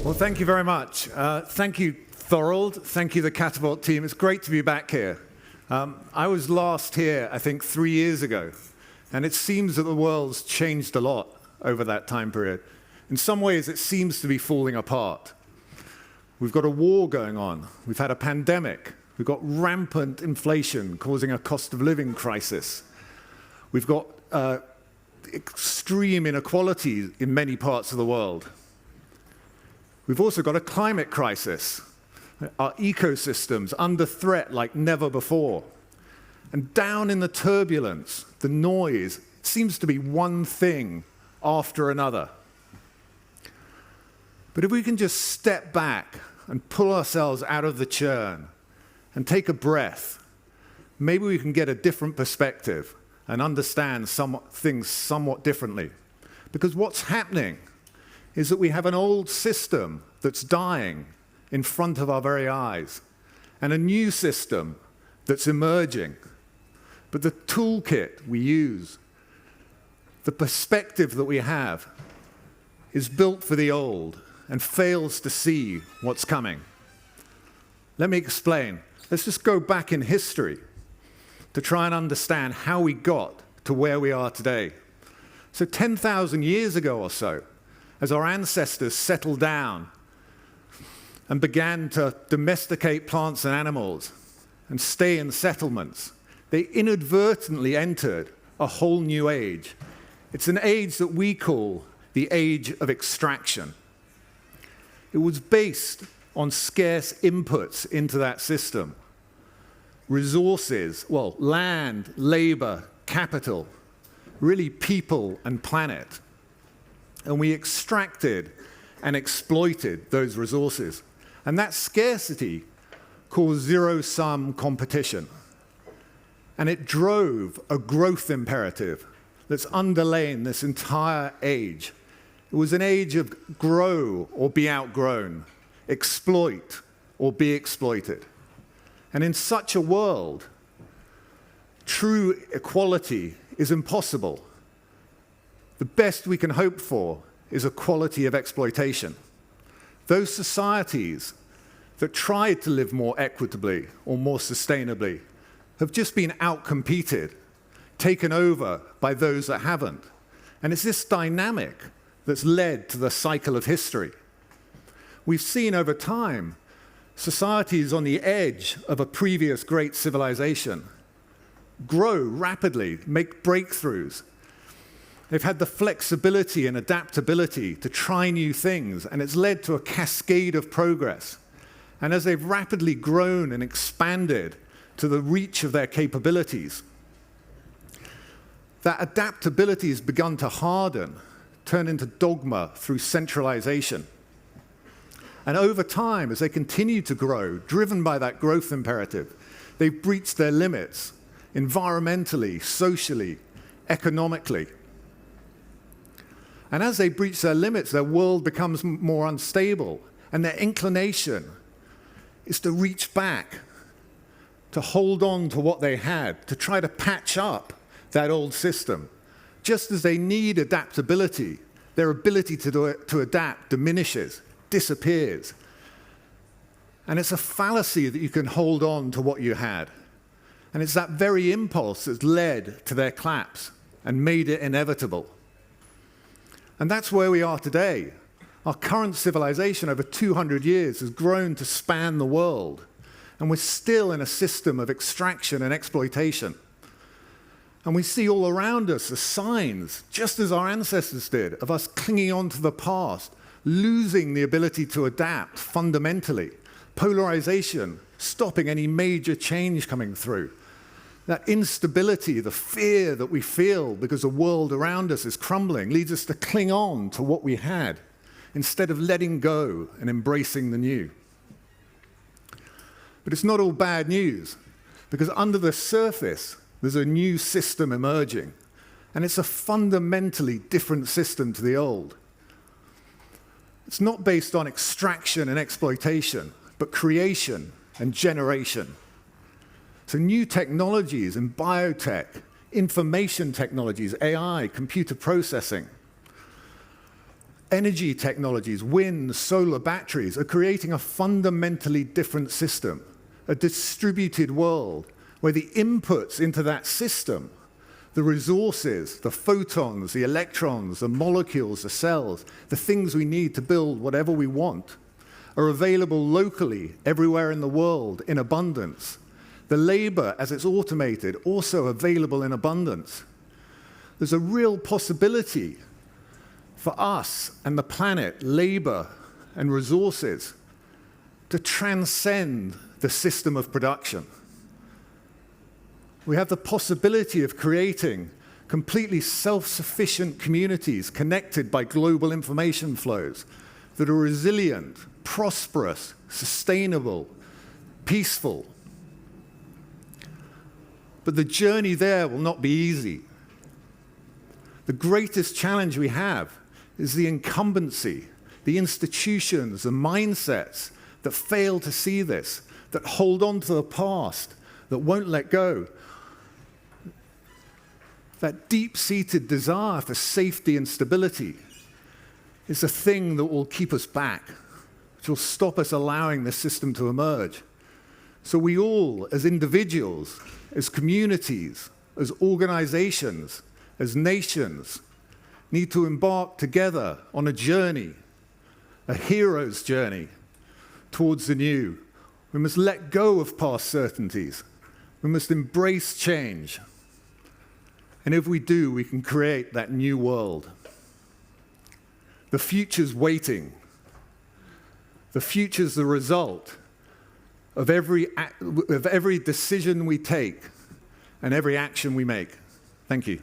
Well, thank you very much. Thank you, Thorold. Thank you, the Catapult team. It's great to be back here. I was last here, I think, 3 years ago, and it seems that the world's changed a lot over that time period. In some ways, it seems to be falling apart. We've got a war going on. We've had a pandemic. We've got rampant inflation causing a cost of living crisis. We've got extreme inequality in many parts of the world. We've also got a climate crisis. Our ecosystems under threat like never before. And down in the turbulence, the noise, seems to be one thing after another. But if we can just step back and pull ourselves out of the churn and take a breath, maybe we can get a different perspective and understand things somewhat differently. Because what's happening is that we have an old system that's dying in front of our very eyes, and a new system that's emerging. But the toolkit we use, the perspective that we have, is built for the old and fails to see what's coming. Let me explain. Let's just go back in history to try and understand how we got to where we are today. So 10,000 years ago or so, as our ancestors settled down and began to domesticate plants and animals and stay in settlements, they inadvertently entered a whole new age. It's an age that we call the age of extraction. It was based on scarce inputs into that system. Resources, well, land, labor, capital, really people and planet. And we extracted and exploited those resources. And that scarcity caused zero-sum competition. And it drove a growth imperative that's underlain this entire age. It was an age of grow or be outgrown, exploit or be exploited. And in such a world, true equality is impossible. The best we can hope for is equality of exploitation. Those societies that tried to live more equitably or more sustainably have just been outcompeted, taken over by those that haven't. And it's this dynamic that's led to the cycle of history. We've seen over time societies on the edge of a previous great civilization grow rapidly, make breakthroughs. They've had the flexibility and adaptability to try new things, and it's led to a cascade of progress. And as they've rapidly grown and expanded to the reach of their capabilities, that adaptability has begun to harden, turn into dogma through centralization. And over time, as they continue to grow, driven by that growth imperative, they've breached their limits environmentally, socially, economically. And as they breach their limits, their world becomes more unstable, and their inclination is to reach back, to hold on to what they had, to try to patch up that old system. Just as they need adaptability, their ability to adapt diminishes, disappears. And it's a fallacy that you can hold on to what you had. And it's that very impulse that's led to their collapse and made it inevitable. And that's where we are today. Our current civilization over 200 years has grown to span the world. And we're still in a system of extraction and exploitation. And we see all around us the signs, just as our ancestors did, of us clinging on to the past, losing the ability to adapt fundamentally, polarization, stopping any major change coming through. That instability, the fear that we feel because the world around us is crumbling, leads us to cling on to what we had instead of letting go and embracing the new. But it's not all bad news, because under the surface, there's a new system emerging, and it's a fundamentally different system to the old. It's not based on extraction and exploitation, but creation and generation. So new technologies in biotech, information technologies, AI, computer processing, energy technologies, wind, solar, batteries, are creating a fundamentally different system, a distributed world where the inputs into that system, the resources, the photons, the electrons, the molecules, the cells, the things we need to build whatever we want, are available locally everywhere in the world in abundance. The labor, as it's automated, also available in abundance. There's a real possibility for us and the planet, labor and resources, to transcend the system of production. We have the possibility of creating completely self-sufficient communities connected by global information flows that are resilient, prosperous, sustainable, peaceful. But the journey there will not be easy. The greatest challenge we have is the incumbency, the institutions, the mindsets that fail to see this, that hold on to the past, that won't let go. That deep-seated desire for safety and stability is the thing that will keep us back, which will stop us allowing this system to emerge. So we all, as individuals, as communities, as organizations, as nations, need to embark together on a journey, a hero's journey towards the new. We must let go of past certainties. We must embrace change. And if we do, we can create that new world. The future's waiting. The future's the result of every decision we take and every action we make. Thank you.